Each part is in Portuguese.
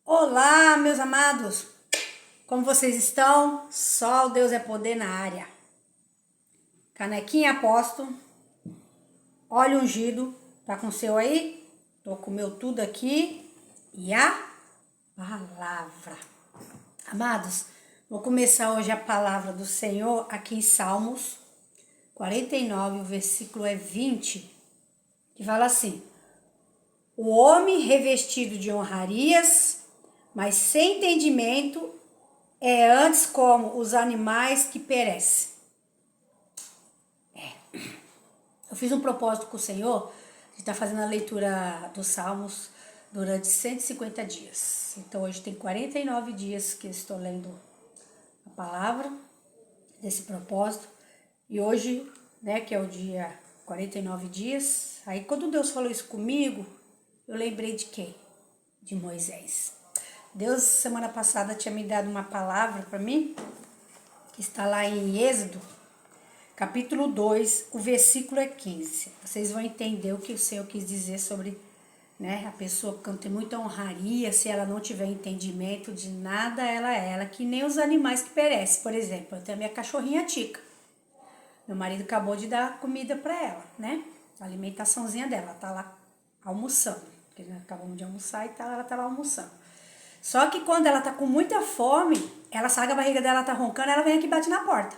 Olá, meus amados! Como vocês estão? Só o Deus é poder na área. Canequinha aposto, óleo ungido, tá com o seu aí? Tô com o meu tudo aqui e a palavra. Amados, vou começar hoje a palavra do Senhor aqui em Salmos 49, o versículo é 20, que fala assim: o homem revestido de honrarias, mas sem entendimento, é antes como os animais que perecem. Eu fiz um propósito com o Senhor de estar fazendo a leitura dos Salmos durante 150 dias. Então hoje tem 49 dias que eu estou lendo a palavra desse propósito. E hoje, né, que é o dia 49 dias, aí quando Deus falou isso comigo, eu lembrei de quem? De Moisés. Deus, semana passada, tinha me dado uma palavra para mim, que está lá em Êxodo, capítulo 2, o versículo é 15. Vocês vão entender o que o Senhor quis dizer sobre, né, a pessoa que não tem muita honraria, se ela não tiver entendimento de nada, ela que nem os animais que perecem. Por exemplo, eu tenho a minha cachorrinha Tica. Meu marido acabou de dar comida para ela, né? A alimentaçãozinha dela, ela tá lá almoçando. Porque nós acabamos de almoçar e ela tá lá almoçando. Só que quando ela tá com muita fome, ela sabe que a barriga dela tá roncando, ela vem aqui e bate na porta.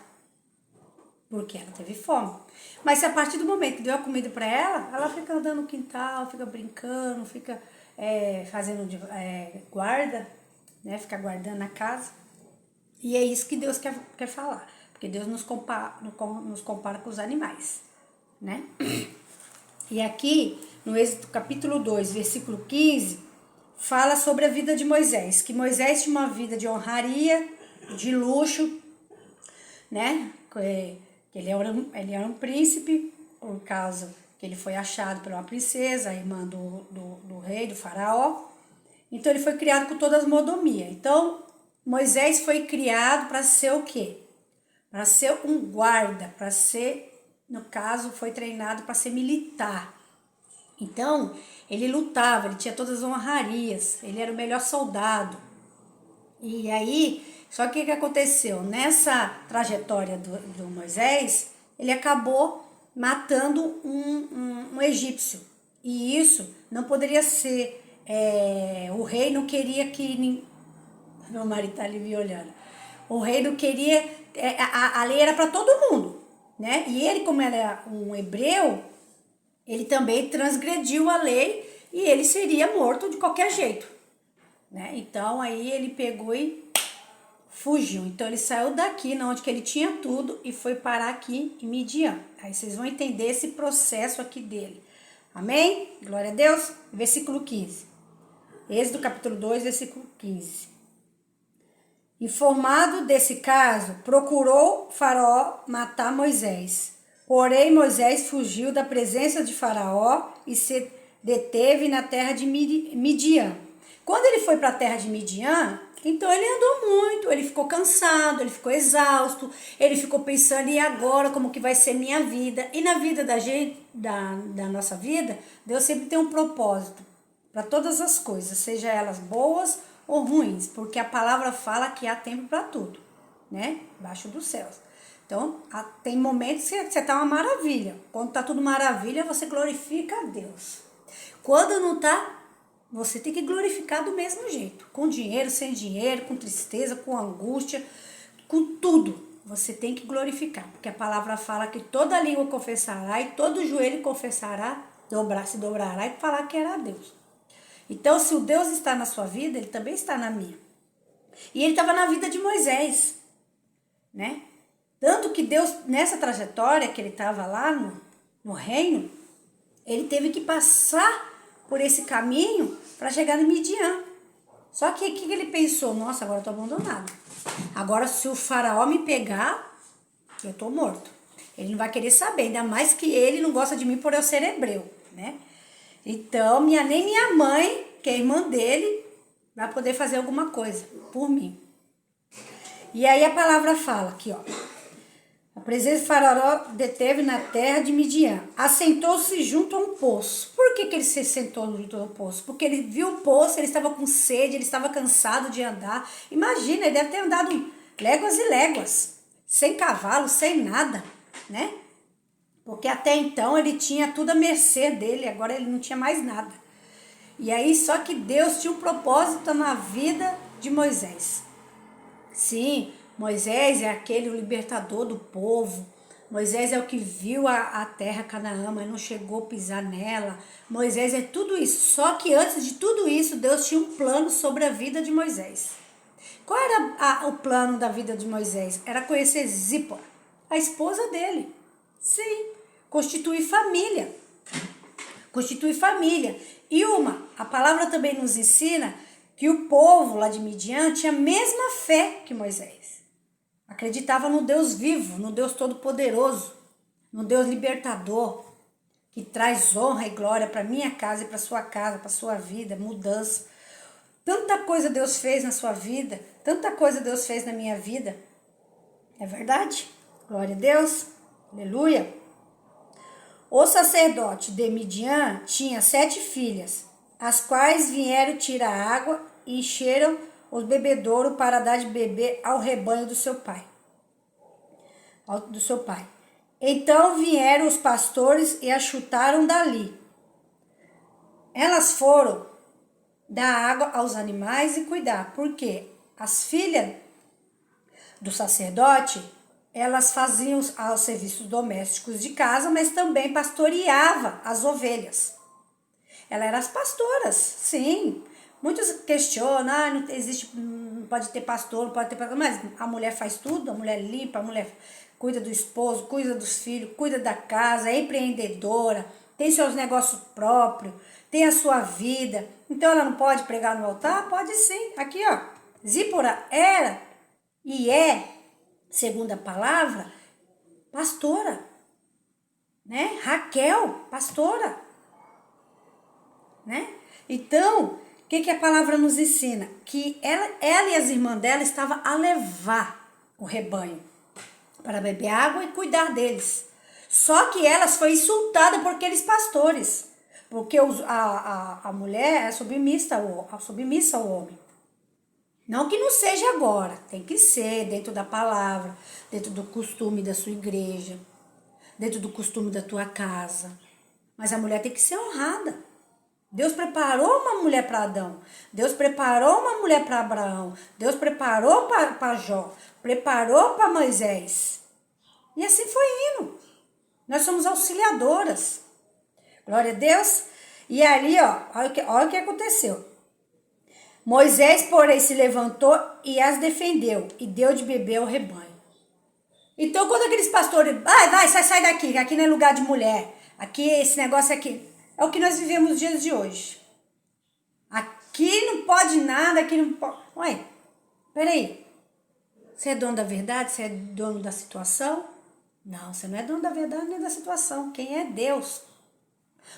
Porque ela teve fome. Mas se a partir do momento que deu a comida para ela fica andando no quintal, fica brincando, fica fazendo guarda, né? Fica guardando a casa. E é isso que Deus quer falar. Porque Deus nos compara com os animais, né? E aqui, no Êxodo capítulo 2, versículo 15, fala sobre a vida de Moisés. Que Moisés tinha uma vida de honraria, de luxo, né? Que ele era um príncipe, por causa que ele foi achado por uma princesa, irmã do rei, do faraó. Então ele foi criado com todas as mordomias. Então Moisés foi criado para ser o quê? Para ser um guarda, para ser, no caso, foi treinado para ser militar. Então, ele lutava, ele tinha todas as honrarias, ele era o melhor soldado. E aí, só que o que aconteceu? Nessa trajetória do Moisés, ele acabou matando um egípcio. E isso não poderia ser, o rei não queria que... Meu marido tá ali me olhando. O rei não queria, a lei era para todo mundo, né? E ele, como era um hebreu, ele também transgrediu a lei e ele seria morto de qualquer jeito, né? Então aí ele pegou e fugiu. Então ele saiu daqui, onde que ele tinha tudo, e foi parar aqui em Midian. Aí vocês vão entender esse processo aqui dele. Amém? Glória a Deus. Versículo 15. Êxodo capítulo 2, versículo 15. Informado desse caso, procurou Faraó matar Moisés. Porém, Moisés fugiu da presença de Faraó e se deteve na terra de Midian. Quando ele foi para a terra de Midian, então ele andou muito, ele ficou cansado, ele ficou exausto, ele ficou pensando, e agora como que vai ser minha vida? E na vida da gente, da nossa vida, Deus sempre tem um propósito para todas as coisas, seja elas boas ou ruins, porque a palavra fala que há tempo para tudo, né? Baixo dos céus. Então, tem momentos que você tá uma maravilha. Quando tá tudo maravilha, você glorifica a Deus. Quando não tá, você tem que glorificar do mesmo jeito. Com dinheiro, sem dinheiro, com tristeza, com angústia, com tudo. Você tem que glorificar, porque a palavra fala que toda língua confessará e todo joelho confessará, se dobrará e falar que era Deus. Então, se o Deus está na sua vida, ele também está na minha. E ele estava na vida de Moisés, né? Tanto que Deus, nessa trajetória que ele estava lá no reino, ele teve que passar por esse caminho para chegar no Midian. Só que o que ele pensou? Nossa, agora eu estou abandonado. Agora, se o faraó me pegar, eu estou morto. Ele não vai querer saber, ainda mais que ele não gosta de mim por eu ser hebreu, né? Então, nem minha mãe, que é irmã dele, vai poder fazer alguma coisa por mim. E aí a palavra fala aqui, ó. A presença de Faraó deteve na terra de Midian. Assentou-se junto a um poço. Por que ele se sentou junto a um poço? Porque ele viu o poço, ele estava com sede, ele estava cansado de andar. Imagina, ele deve ter andado léguas e léguas, sem cavalo, sem nada, né? Porque até então ele tinha tudo à mercê dele, agora ele não tinha mais nada. E aí só que Deus tinha um propósito na vida de Moisés. Sim, Moisés é aquele libertador do povo. Moisés é o que viu a terra Canaã, mas não chegou a pisar nela. Moisés é tudo isso. Só que antes de tudo isso, Deus tinha um plano sobre a vida de Moisés. Qual era o plano da vida de Moisés? Era conhecer Zípora, a esposa dele. Sim, constituir família. Constituir família. E a palavra também nos ensina que o povo lá de Midian tinha a mesma fé que Moisés. Acreditava no Deus vivo, no Deus todo-poderoso, no Deus libertador, que traz honra e glória para minha casa e para sua casa, para sua vida, mudança. Tanta coisa Deus fez na sua vida, tanta coisa Deus fez na minha vida. É verdade? Glória a Deus. Aleluia. O sacerdote de Midian tinha 7 filhas, as quais vieram tirar água e encheram os bebedouros para dar de beber ao rebanho do seu pai. Então vieram os pastores e a chutaram dali. Elas foram dar água aos animais e cuidar, porque as filhas do sacerdote, elas faziam os serviços domésticos de casa, mas também pastoreava as ovelhas. Elas eram as pastoras, sim. Muitos questionam, não existe, não pode ter pastor, não pode ter pastor, mas a mulher faz tudo, a mulher limpa, a mulher cuida do esposo, cuida dos filhos, cuida da casa, é empreendedora, tem seus negócios próprios, tem a sua vida. Então ela não pode pregar no altar? Pode sim. Aqui, ó, Zípora era e é, segundo a palavra, pastora, né? Raquel, pastora, né? Então, o que a palavra nos ensina? Que ela e as irmãs dela estavam a levar o rebanho para beber água e cuidar deles. Só que elas foram insultadas por aqueles pastores, porque a mulher é submissa ao homem. Não que não seja agora, tem que ser dentro da palavra, dentro do costume da sua igreja, dentro do costume da tua casa. Mas a mulher tem que ser honrada. Deus preparou uma mulher para Adão, Deus preparou uma mulher para Abraão, Deus preparou para Jó, preparou para Moisés. E assim foi indo. Nós somos auxiliadoras. Glória a Deus. E ali, ó, olha o que aconteceu. Moisés, porém, se levantou e as defendeu e deu de beber ao rebanho. Então, quando aqueles pastores, sai daqui, que aqui não é lugar de mulher, aqui, esse negócio aqui, é o que nós vivemos nos dias de hoje. Aqui não pode nada, aqui não pode... Ué, peraí, você é dono da verdade? Você é dono da situação? Não, você não é dono da verdade nem da situação, quem é Deus.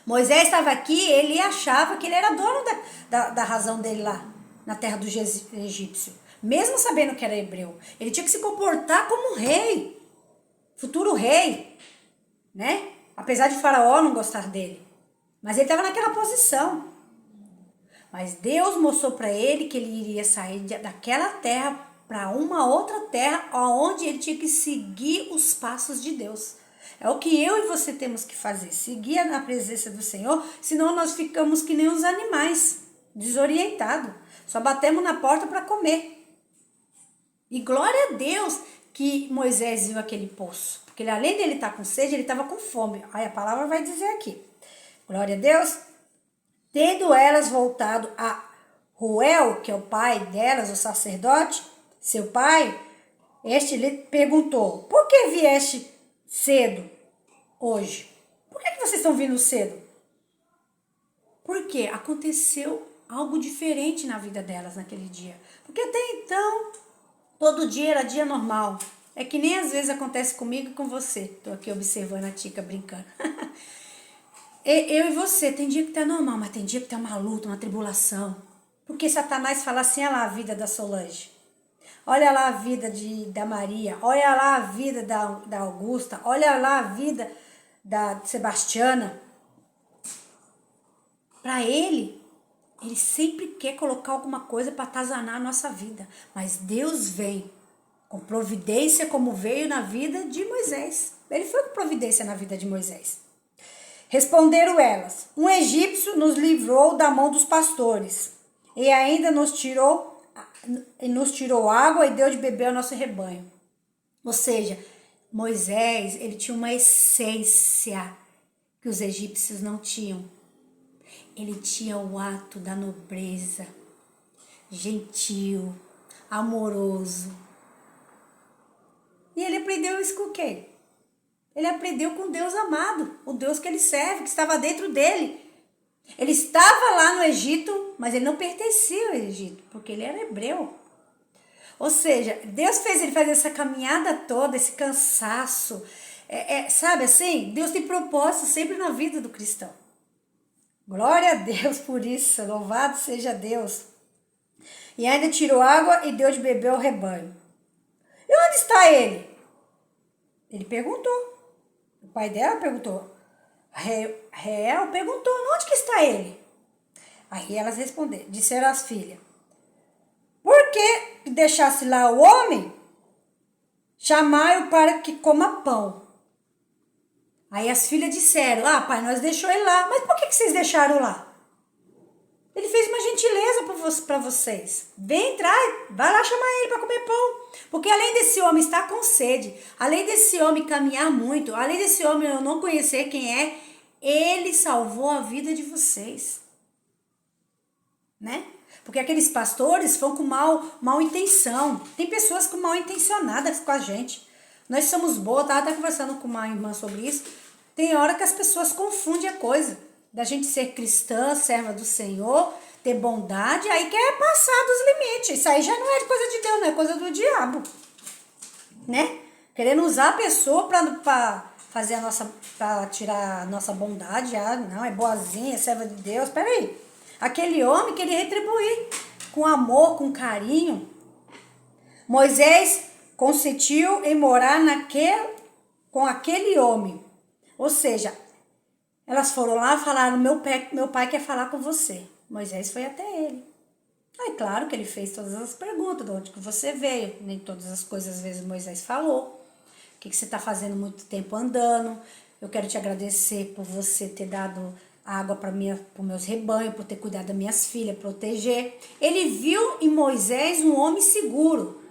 Moisés estava aqui, ele achava que ele era dono da razão dele lá, na terra do egípcio. Mesmo sabendo que era hebreu. Ele tinha que se comportar como um rei. Futuro rei. Né? Apesar de Faraó não gostar dele. Mas ele estava naquela posição. Mas Deus mostrou para ele que ele iria sair daquela terra para uma outra terra, onde ele tinha que seguir os passos de Deus. É o que eu e você temos que fazer, seguir na presença do Senhor, senão nós ficamos que nem os animais, desorientados, só batemos na porta para comer. E glória a Deus que Moisés viu aquele poço, porque além dele estar com sede, ele estava com fome. Aí a palavra vai dizer aqui, glória a Deus, tendo elas voltado a Ruel, que é o pai delas, o sacerdote, seu pai, este lhe perguntou, por que vieste cedo hoje? Por que vocês estão vindo cedo? Porque aconteceu algo diferente na vida delas naquele dia. Porque até então, todo dia era dia normal. É que nem às vezes acontece comigo e com você. Estou aqui observando a Tica brincando. Eu e você, tem dia que tá normal, mas tem dia que tá uma luta, uma tribulação. Porque Satanás fala assim, olha lá a vida da Solange. olha lá a vida da Maria, olha lá a vida da Augusta, olha lá a vida da Sebastiana. Para ele sempre quer colocar alguma coisa para atazanar a nossa vida. Mas Deus vem com providência como veio na vida de Moisés. Ele foi com providência na vida de Moisés. Responderam elas: um egípcio nos livrou da mão dos pastores e ainda nos tirou água e deu de beber ao nosso rebanho. Ou seja, Moisés, ele tinha uma essência que os egípcios não tinham. Ele tinha o ato da nobreza, gentil, amoroso. E ele aprendeu isso com quem? Ele aprendeu com Deus amado, o Deus que ele serve, que estava dentro dele. Ele estava lá no Egito, mas ele não pertencia ao Egito, porque ele era hebreu. Ou seja, Deus fez ele fazer essa caminhada toda, esse cansaço. Sabe assim? Deus tem propósito sempre na vida do cristão. Glória a Deus por isso, louvado seja Deus. E ainda tirou água e deu de beber ao rebanho. E onde está ele? Ele perguntou. O pai dela perguntou. Reuel perguntou, onde que está ele? Aí elas responderam, disseram as filhas. Por que deixasse lá o homem? Chamai-o para que coma pão. Aí as filhas disseram, pai, nós deixou ele lá. Mas por que vocês deixaram lá? Ele fez uma gentileza para vocês. Vem, vai lá chamar ele para comer pão. Porque além desse homem estar com sede, além desse homem caminhar muito, além desse homem eu não conhecer quem é, ele salvou a vida de vocês. Né? Porque aqueles pastores vão com mal intenção. Tem pessoas com mal intencionadas com a gente. Nós somos boas, estava até conversando com uma irmã sobre isso. Tem hora que as pessoas confundem a coisa. Da gente ser cristã, serva do Senhor, ter bondade, aí quer passar dos limites. Isso aí já não é coisa de Deus, não é coisa do diabo. Né? Querendo usar a pessoa para fazer para tirar a nossa bondade. Não, é boazinha, é serva de Deus. Peraí. Aquele homem queria retribuir com amor, com carinho. Moisés consentiu em morar com aquele homem. Ou seja, elas foram lá e falaram, meu pai quer falar com você. Moisés foi até ele. Aí claro que ele fez todas as perguntas, de onde que você veio. Nem todas as coisas às vezes Moisés falou. O que você está fazendo muito tempo andando? Eu quero te agradecer por você ter dado água para meus rebanhos, por ter cuidado das minhas filhas, proteger. Ele viu em Moisés um homem seguro.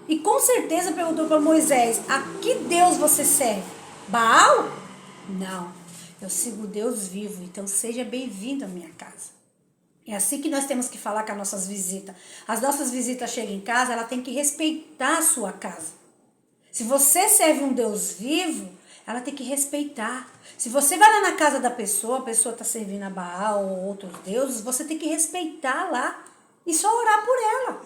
E com certeza perguntou para Moisés, a que Deus você serve? Baal? Não, eu sigo Deus vivo, então seja bem-vindo à minha casa. É assim que nós temos que falar com as nossas visitas. As nossas visitas chegam em casa, ela tem que respeitar a sua casa. Se você serve um Deus vivo, ela tem que respeitar. Se você vai lá na casa da pessoa, a pessoa está servindo a Baal ou outros deuses, você tem que respeitar lá e só orar por ela.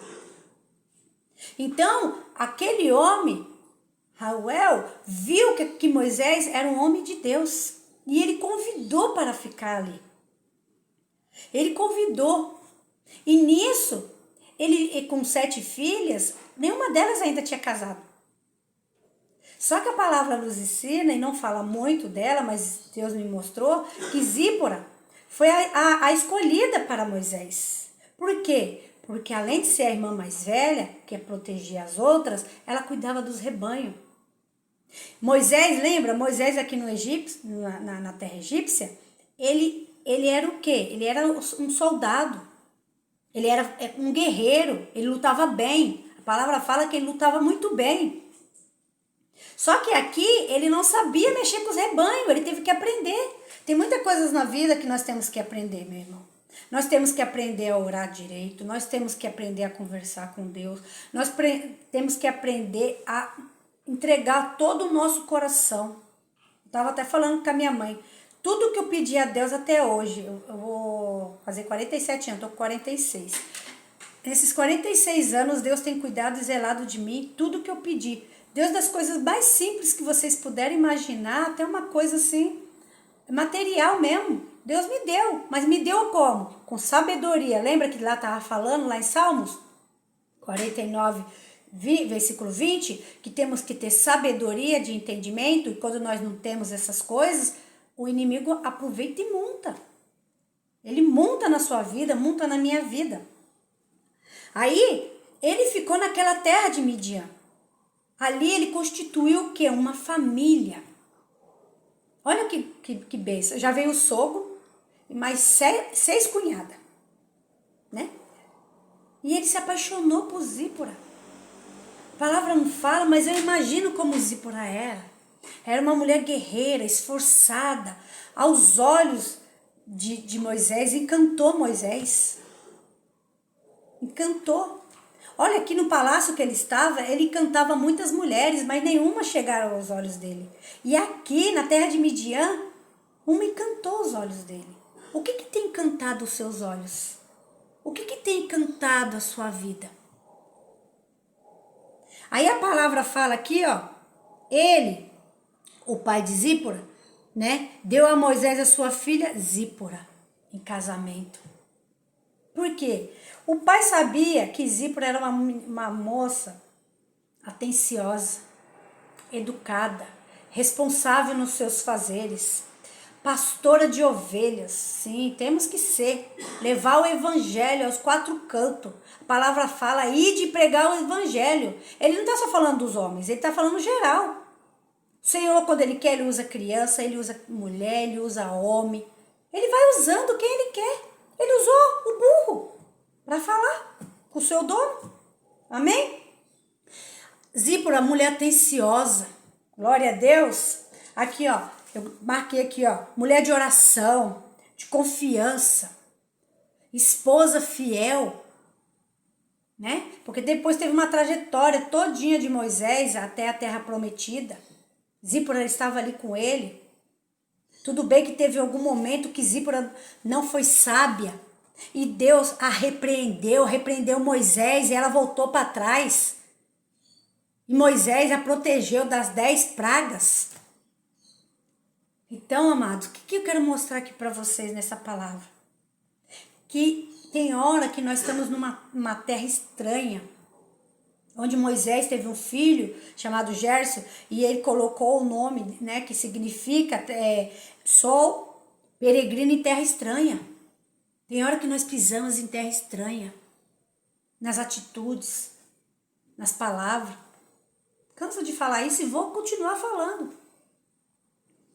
Então, aquele homem, Reuel, viu que Moisés era um homem de Deus. E ele convidou para ficar ali. Ele convidou. E nisso, ele com 7 filhas, nenhuma delas ainda tinha casado. Só que a palavra nos ensina, e não fala muito dela, mas Deus me mostrou, que Zípora foi a escolhida para Moisés. Por quê? Porque além de ser a irmã mais velha, que é proteger as outras, ela cuidava dos rebanhos. Moisés, lembra? Moisés aqui no Egito, na terra egípcia, ele era o quê? Ele era um soldado. Ele era um guerreiro. Ele lutava bem. A palavra fala que ele lutava muito bem. Só que aqui ele não sabia mexer com os rebanhos. Ele teve que aprender. Tem muitas coisas na vida que nós temos que aprender, meu irmão. Nós temos que aprender a orar direito. Nós temos que aprender a conversar com Deus. Nós temos que aprender a entregar todo o nosso coração. Estava até falando com a minha mãe. Tudo que eu pedi a Deus até hoje, eu vou fazer 47 anos, estou com 46. Nesses 46 anos, Deus tem cuidado e zelado de mim, tudo que eu pedi. Deus, das coisas mais simples que vocês puderem imaginar, até uma coisa assim, material mesmo. Deus me deu, mas me deu como? Com sabedoria. Lembra que lá estava falando, lá em Salmos 49, versículo 20, que temos que ter sabedoria de entendimento, e quando nós não temos essas coisas, o inimigo aproveita e monta. Ele monta na sua vida, monta na minha vida. Aí, ele ficou naquela terra de Midian. Ali ele constituiu o quê? Uma família. Olha que bênção. Já veio o sogro e mais 6 cunhadas, né? E ele se apaixonou por Zípora. A palavra não fala, mas eu imagino como Zípora era. Era uma mulher guerreira, esforçada. Aos olhos de Moisés, encantou Moisés. Encantou. Olha, aqui no palácio que ele estava, ele encantava muitas mulheres, mas nenhuma chegaram aos olhos dele. E aqui, na terra de Midian, uma encantou os olhos dele. O que tem encantado os seus olhos? O que tem encantado a sua vida? Aí a palavra fala aqui, ó, ele, o pai de Zípora, né, deu a Moisés a sua filha Zípora em casamento. Por quê? O pai sabia que Zípora era uma moça atenciosa, educada, responsável nos seus fazeres, pastora de ovelhas. Sim, temos que ser. Levar o evangelho aos 4 cantos. A palavra fala, ide pregar o evangelho. Ele não está só falando dos homens, ele está falando geral. O Senhor, quando ele quer, ele usa criança, ele usa mulher, ele usa homem. Ele vai usando quem ele quer. Ele usou o burro para falar com o seu dono. Amém? Zípora, mulher atenciosa. Glória a Deus. Aqui, ó. Eu marquei aqui, ó. Mulher de oração, de confiança. Esposa fiel. Né? Porque depois teve uma trajetória todinha de Moisés até a terra prometida. Zípora estava ali com ele. Tudo bem que teve algum momento que Zípora não foi sábia. E Deus a repreendeu Moisés e ela voltou para trás. E Moisés a protegeu das 10 pragas. Então, amados, o que eu quero mostrar aqui para vocês nessa palavra? Que tem hora que nós estamos numa terra estranha, onde Moisés teve um filho chamado Gérson, e ele colocou o nome, né, que significa sou peregrino em terra estranha. Tem hora que nós pisamos em terra estranha, nas atitudes, nas palavras. Canso de falar isso e vou continuar falando.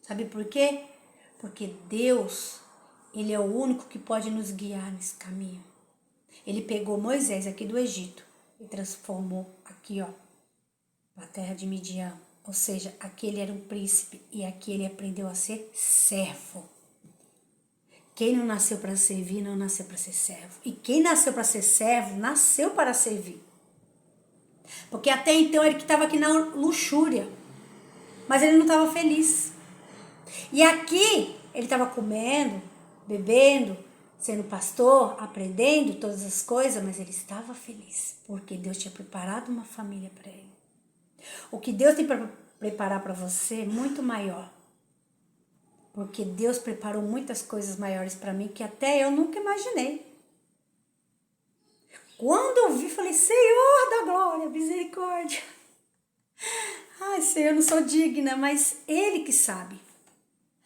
Sabe por quê? Porque Deus, ele é o único que pode nos guiar nesse caminho. Ele pegou Moisés aqui do Egito e transformou aqui, ó, na terra de Midian. Ou seja, aqui ele era um príncipe e aqui ele aprendeu a ser servo. Quem não nasceu para servir, não nasceu para ser servo. E quem nasceu para ser servo, nasceu para servir. Porque até então ele que estava aqui na luxúria, mas ele não estava feliz. E aqui ele estava comendo, bebendo, sendo pastor, aprendendo todas as coisas, mas ele estava feliz, porque Deus tinha preparado uma família para ele. O que Deus tem para preparar para você é muito maior. Porque Deus preparou muitas coisas maiores para mim que até eu nunca imaginei. Quando eu vi, falei, Senhor da glória, misericórdia. Ai, Senhor, eu não sou digna, mas Ele que sabe.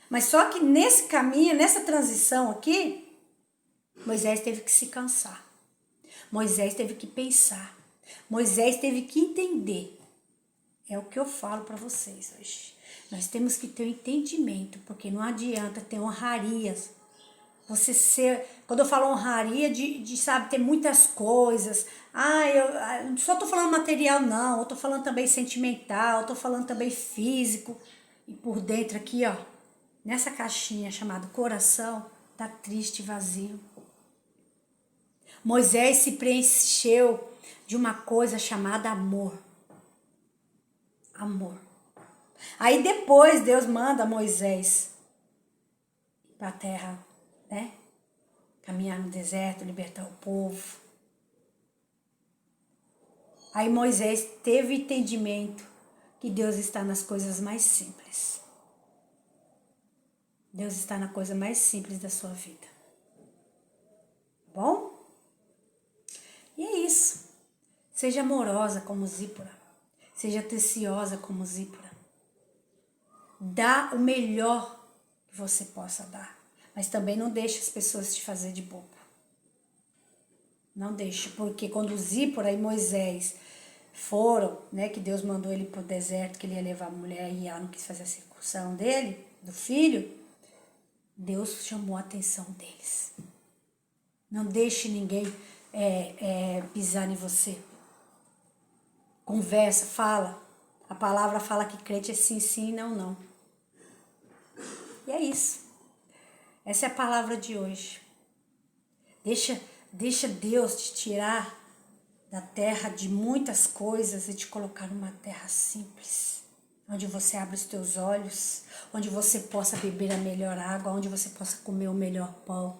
Mas só que nesse caminho, nessa transição aqui, Moisés teve que se cansar. Moisés teve que pensar. Moisés teve que entender. É o que eu falo para vocês hoje. Nós temos que ter um entendimento, porque não adianta ter honrarias. Você ser, quando eu falo honraria, sabe, ter muitas coisas. Eu só tô falando material, não. Eu tô falando também sentimental, eu tô falando também físico. E por dentro aqui, ó, nessa caixinha chamada coração, tá triste e vazio. Moisés se preencheu de uma coisa chamada amor. Amor. Aí depois Deus manda Moisés para a terra, né? Caminhar no deserto, libertar o povo. Aí Moisés teve entendimento que Deus está nas coisas mais simples. Deus está na coisa mais simples da sua vida. Bom? E é isso. Seja amorosa como Zípora. Seja atenciosa como Zípora. Dá o melhor que você possa dar. Mas também não deixe as pessoas te fazer de bobo. Não deixe, porque quando Zípora e Moisés foram, né, que Deus mandou ele para o deserto, que ele ia levar a mulher e ela não quis fazer a circuncisão dele, do filho, Deus chamou a atenção deles. Não deixe ninguém pisar em você. Conversa, fala. A palavra fala que crente é sim, sim, não, não. E é isso. Essa é a palavra de hoje. Deixa Deus te tirar da terra de muitas coisas e te colocar numa terra simples, onde você abre os teus olhos, onde você possa beber a melhor água, onde você possa comer o melhor pão,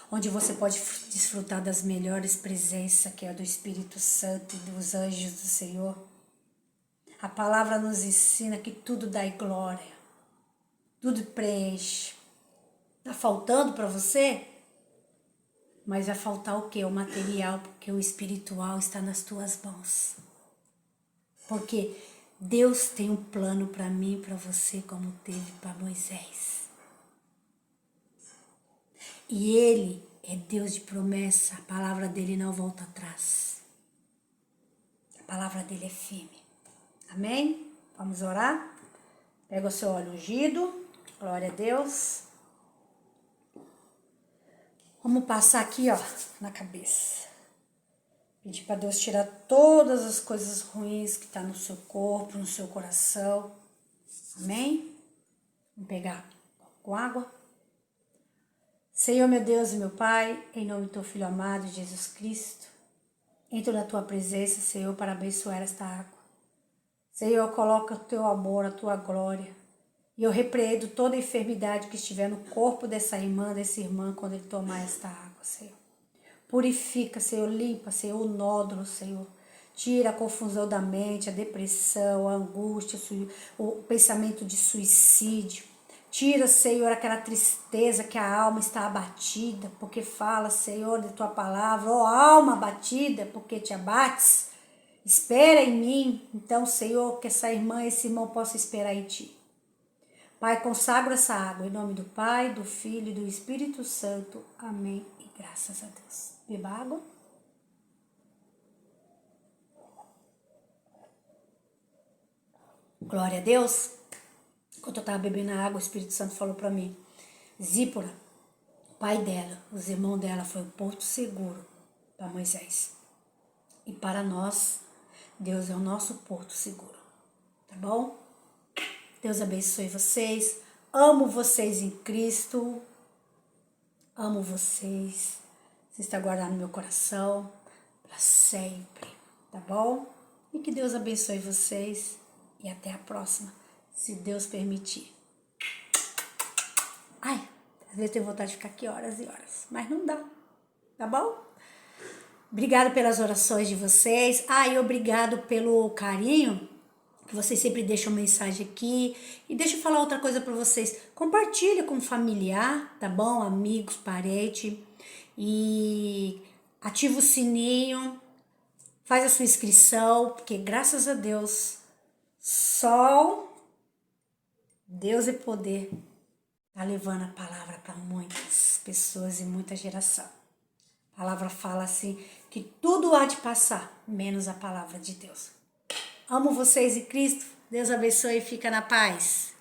onde você pode desfrutar das melhores presenças, que é a do Espírito Santo e dos anjos do Senhor. A palavra nos ensina que tudo dá glória, tudo preenche. Tá faltando para você? Mas vai faltar o quê? O material, porque o espiritual está nas tuas mãos. Porque Deus tem um plano para mim e para você, como teve para Moisés. E Ele é Deus de promessa, a palavra dele não volta atrás. A palavra dele é firme. Amém? Vamos orar? Pega o seu óleo ungido, glória a Deus. Vamos passar aqui, ó, na cabeça. Pedir para Deus tirar todas as coisas ruins que estão no seu corpo, no seu coração. Amém? Vamos pegar com água. Senhor, meu Deus e meu Pai, em nome do teu Filho amado, Jesus Cristo, entro na tua presença, Senhor, para abençoar esta água. Senhor, coloca o teu amor, a tua glória. E eu repreendo toda enfermidade que estiver no corpo dessa irmã, desse irmão, quando ele tomar esta água, Senhor. Purifica, Senhor, limpa, Senhor, o nódulo, Senhor. Tira a confusão da mente, a depressão, a angústia, o pensamento de suicídio. Tira, Senhor, aquela tristeza que a alma está abatida, porque fala, Senhor, de tua palavra, ó alma abatida, porque te abates. Espera em mim. Então, Senhor, que essa irmã, esse irmão possa esperar em ti. Pai, consagra essa água em nome do Pai, do Filho e do Espírito Santo. Amém e graças a Deus. Beba água. Glória a Deus. Enquanto eu estava bebendo a água, o Espírito Santo falou para mim: Zípora, o pai dela, os irmãos dela, foi um porto seguro para Moisés. E para nós, Deus é o nosso porto seguro. Tá bom? Deus abençoe vocês. Amo vocês em Cristo. Amo vocês. Você está guardado no meu coração para sempre. Tá bom? E que Deus abençoe vocês. E até a próxima, se Deus permitir. Ai, às vezes eu tenho vontade de ficar aqui horas e horas. Mas não dá. Tá bom? Obrigado pelas orações de vocês. E obrigado pelo carinho que vocês sempre deixam mensagem aqui. E deixa eu falar outra coisa para vocês. Compartilha com familiar, tá bom? Amigos, parente. E ativa o sininho. Faz a sua inscrição, porque graças a Deus, só Deus é poder tá levando a palavra para muitas pessoas e muita geração. A palavra fala assim, que tudo há de passar, menos a palavra de Deus. Amo vocês em Cristo. Deus abençoe e fica na paz.